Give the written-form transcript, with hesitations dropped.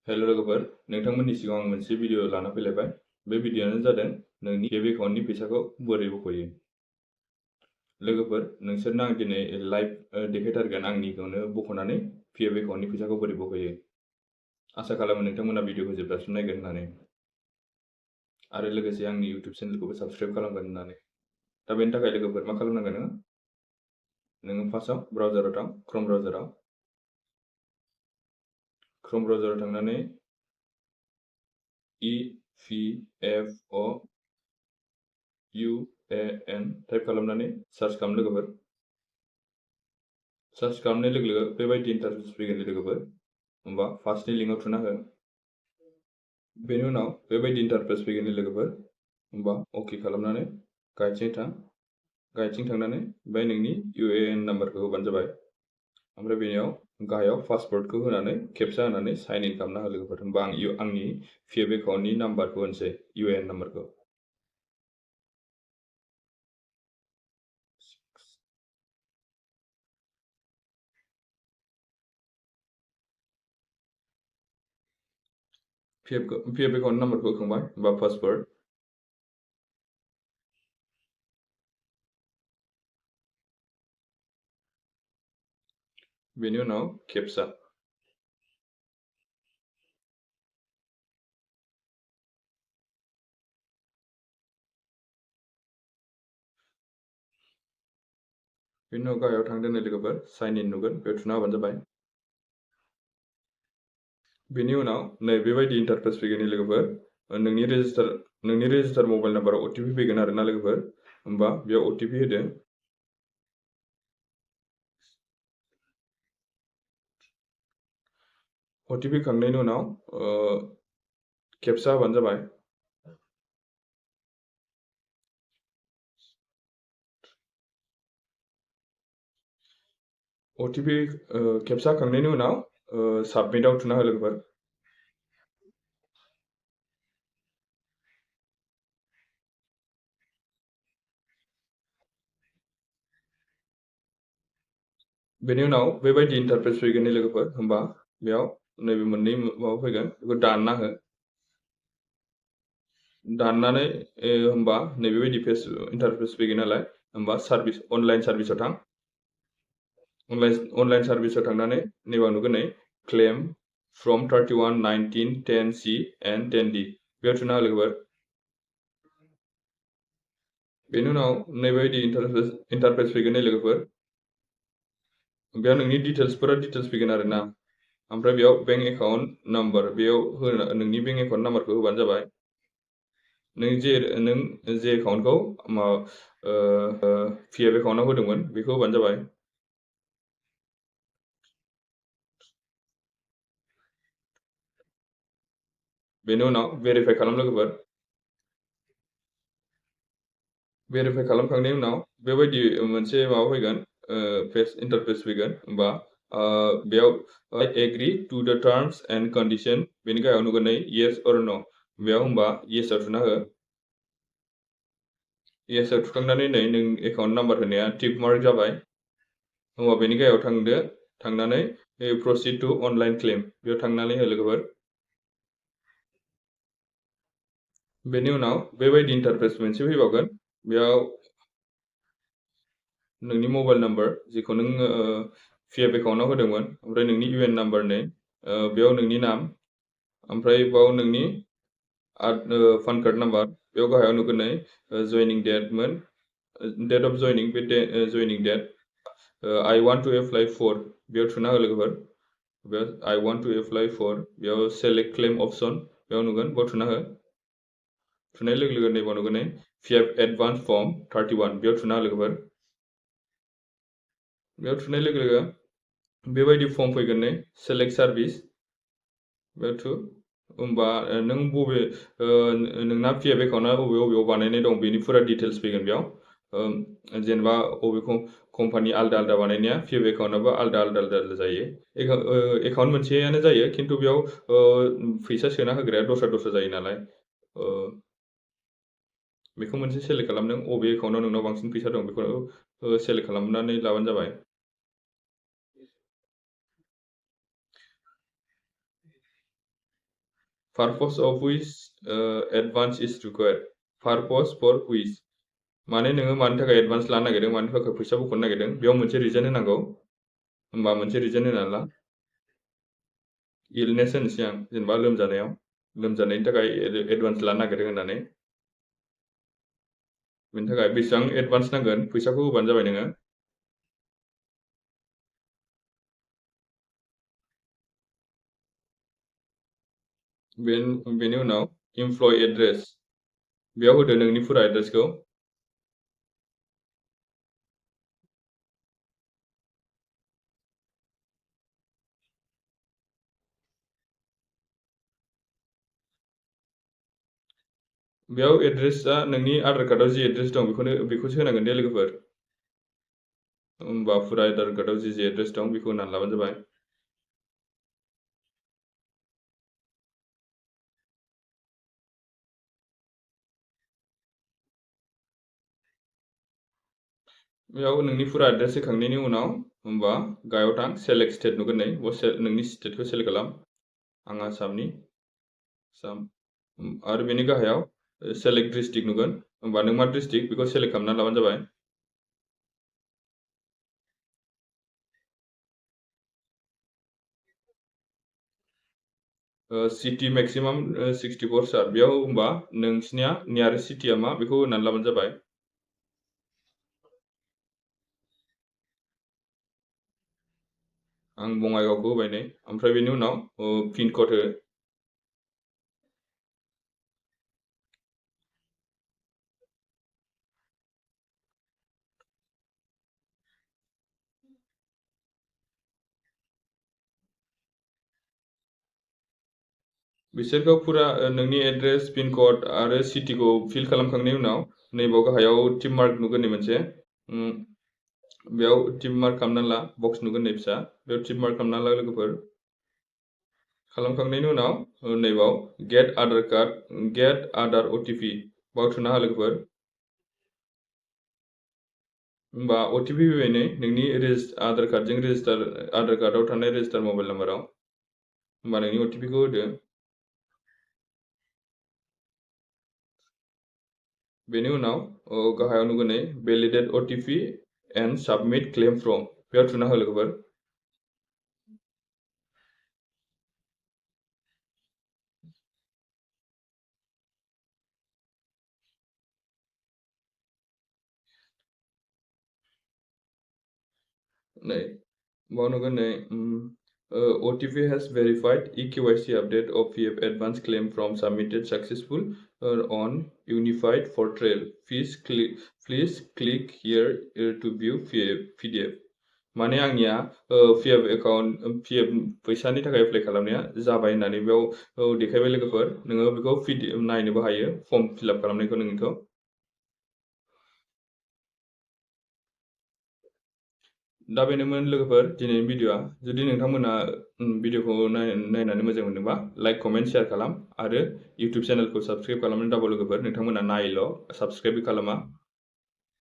Hello लोगोफोर, नोंथांमोननि सिगाङाव आं मोनसे भिडिअ लाना फैलायबाय। बे भिडिअआनो जादों नोंनि बेंक एकाउन्टनि फैसाखौ बोरै बख'यो। लोगोफोर, नोंसोरनो आं दिनै लाइभ देखायथारगोन आंनिखौनो बख'नानै बेंक एकाउन्टनि फैसाखौ बोरै बख'यो। आसा खालामो नोंथांमोना भिडिअखौ जोबजासिम नायगोन होननानै आरो लोगोसे आंनि इउटिउब चेनेलखौबो साबस्क्राइब खालामगोन होननानै। दा बेनि थाखाय लोगोफोर मा खालामनांगोन नोङो फार्स्टआव ब्राउजाराव थां, क्रोम ब्राउजाराव थांनानै EPFOUAN टाइप खालामनानै सार्च खालाम लोगोफोर। सार्च खालामनाय लोगो लोगो बेबायदि इन्टारफेस फैगोन लोगोफोर। होमबा फार्स्टनि लिंकआव थुना हो। बेनि उनाव बेबायदि इन्टारफेस फैगोन लोगोफोर। होमबा अके खालामनानै गाहायथिं थां। गाहायथिं थांनानै ओमफ्राय नोंनि UAN नाम्बारखौ होबानो जाबाय। ओमफ्राय बेनियाव गाहायाव पासवर्डखौ होनानै केपचा होनानै साइन इन खालामना हो लोगोफोर। होमबा आं आंनि बेंक एकाउन्टनि नाम्बारखौ होनोसै, UAN नाम्बारखौ। बेंक एकाउन्ट नाम्बारखौ होखांबाय, होमबा पासवर्ड। बेनि उनाव केपचा। बेनि उनाव गाहायाव थांदों लोगोफोर, साइन इन नुगोन, बेयाव थुना होबानो जाबाय। बेनि उनाव नै बेबायदि इन्टारफेस फैगोन लोगोफोर। नोंनि रेजिस्टार मबाइल नाम्बाराव OTP फैगोन आरोना लोगोफोर। होमबा बेयाव OTP होदो। OTP होखांनायनि उनाव केपचा होबानो जाबाय। OTP केपचा होखांनायनि उनाव साबमिटआव थुना हो लोगोफोर। बेनि उनाव बेबायदि इन्टारफेस फैगोन लोगोफोर। होमबा बेयाव नैबे मोननै माबा फैगोन, बेखौ दानना हो। दाननानै होमबा नैबेबायदि इन्टारफेस फैगोन नालाय, होमबा सार्भिस अनलाइन सार्भिसाव थां। अनलाइन सार्भिसाव थांनानै नैबाव नुगोन नै claim from 31/19/10C and 10D बेयाव थुना हो लोगोफोर। बेनि उनाव नैबायदि इन्टारफेस फैगोन लोगोफोर। बेयाव नोंनि डिटेल्स फैगोन आरोना। ओमफ्राय बेयाव बेंक एकाउन्ट नाम्बार, बेयाव नोंनि बेंक एकाउन्ट नाम्बारखौ होबानो जाबाय। नों जे एकाउन्टखौ PF एकाउन्टआव होदोंमोन बेखौ होबानो जाबाय। बेनि उनाव भेरिफाइ खालाम लोगोफोर। भेरिफाइ खालामखांनायनि उनाव बेबायदि मोनसे माबा फैगोन, इन्टारफेस फैगोन। होमबा बेयाव एग्री टू द टर्म्स एंड कंडीशन, बेनि गाहायाव नुगोन नै येस और नो। बेयाव होमबा येसआव थुना हो। येसआव थुखांनानै नै नों एकाउन्ट नाम्बार होनाया टिक मार्क जाबाय। होमबा बेनि गाहायाव थांदो, थांनानै प्रसिड टू अनलाइन क्लेम बेयाव थांनानै हो लोगोफोर। बेनि उनाव बेबायदि इन्टारफेस मोनसे फैबावगोन। बेयाव नोंनि मबाइल नाम्बार जेखौ नों PF एकाउन्टआव होदोंमोन, ओमफ्राय नोंनि UN नाम्बार नै, बेयाव नोंनि नाम, ओमफ्राय बाव नोंनि पान कार्ड नाम्बार, बेयाव गाहायाव नुगोन नै जयनिं डेटमोन, डेट अफ जयनिं, बे जयनिं date. I want to apply for बेयाव थुना हो लोगोफोर। बेयाव I want to apply for, बेयाव सेलेक्ट क्लेम अपसन बेयाव नुगोन, बेयाव थुना हो। थुनाय लोगो लोगो नैबाव नुगोन नै PF एडभान्स फर्म 31 बेयाव थुना हो लोगोफोर। बेयाव थुनाय लोगो लोगो बेबायदि फर्म फैगोन नै सेलेक्ट सार्भिस बेयाव थु। होमबा नों बबे नोंना PF एकाउन्टआ बबेयाव बानायनाय दं बेनि फुरा डिटेल्स फैगोन बेयाव। जेनेबा बबे कम्पानि आलदा आलदा बानायनाया PF एकाउन्टआबो आलदा आलदा जायो। एकाउन्ट मोनसेयानो जायो, खिन्थु बेयाव फैसा सोना होग्राया दस्रा दस्रा जायो नालाय। बेखौ मोनसे सेलेक्ट खालामदों, बबे एकाउन्टआव नोंनाव बांसिन फैसा दं बेखौ सेलेक्ट खालामनानै लाबानो जाबाय। purpose of which advance is required. Purpose for which माने नोङो मानि थाखाय एडभान्स लानो नागिरदों, मानि थाखाय फैसा बख'नो नागिरदों, बेयाव मोनसे रिजन होनांगौ। होमबा मोनसे रिजन होनानै ला। इलनेस होनोसै आं, जेनेबा लोमजानायनि थाखाय एडभान्स लानो नागिरदों होननानै। बेनि थाखाय बेसेबां एडभान्स नांगोन फैसाखौ होबानो जाबाय नोङो। बेनि उनाव इमप्लय एड्रेस, बेयाव होदो नोंनि फुरा एड्रेसखौ। बेयाव एड्रेसआ नोंनि आधार कार्डआव जि एड्रेस दं बेखौसो होनांगोन दे लोगोफोर। होमबा फुरा आधार कार्डआव जि एड्रेस दं बेखौ होनानै लाबानो जाबाय। बेयाव नोंनि फुरा एड्रेस होखांनायनि उनाव होमबा गाहायाव थां, सेलेक्ट स्टेट नुगोन नै, नोंनि स्टेटखौ सेलेक्ट खालाम। आं आसामनि आरो बेनि गाहायाव सेलेक्ट डिस्ट्रिक्ट नुगोन, होमबा नों मा डिस्ट्रिक्ट बेखौ सेलेक्ट खालामनानै लाबानो जाबाय। सिटि मेक्सिमाम 64 स्टार, बेयाव होमबा नोंसिनिया नियारेस्ट सिटिया मा बेखौ होनानै लाबानो जाबाय। आं बङाइगावखौ होबाय नै, ओमफ्राय बेनि उनाव पिन कड हो। बिसोरखौ फुरा नोंनि एड्रेस, पिन कड आरो सिटिखौ फिल खालामखांनायनि उनाव नैबाव गाहायाव टिक मार्क नुगोन नै मोनसे, बेयाव टिक मार्क खालामनानै ला, बक्स नुगोन नै फिसा, बेयाव टिक मार्क खालामनानै ला लोगोफोर। खालामखांनायनि उनाव नैबाव get Aadhaar card, get Aadhaar अटिपि बाव थुना हो लोगोफोर। होमबा अटिपि फैबाय नै नोंनि आधार कार्डआव थानाय रेजिस्टार मबाइल नाम्बाराव। होमबा नोंनि अटिपिखौ होदो। बेनि उनाव गाहायाव नुगोन नै validate OTP and submit claim form, बेयाव थुना हो लोगोफोर। नै बाव नुगोन नै OTP has verified eKYC update of PF advance claim from submitted successful on unified portal. Please click here to view PDF. माने आंनिया PF फैसानि थाखाय एप्लाइ खालामनाया जाबाय होननानै बेयाव देखायबाय लोगोफोर। नोङो बेखौ PDF नायनोबो हायो, फर्म फिलआप खालामनायखौ नोंनिखौ। दा बेनोमोन लोगोफोर दिनैनि भिडिअ'आ। जुदि नोंथांमोना भिडिअ'खौ नायनानै मोजां मोनदोंबा लाइक, कमेन्ट, शेयार खालाम आरो इउटुब चेनेलखौ साबस्क्राइब खालामनानै दाबाव लोगोफोर। नोंथांमोना नायल', साबस्क्राइब खालामा।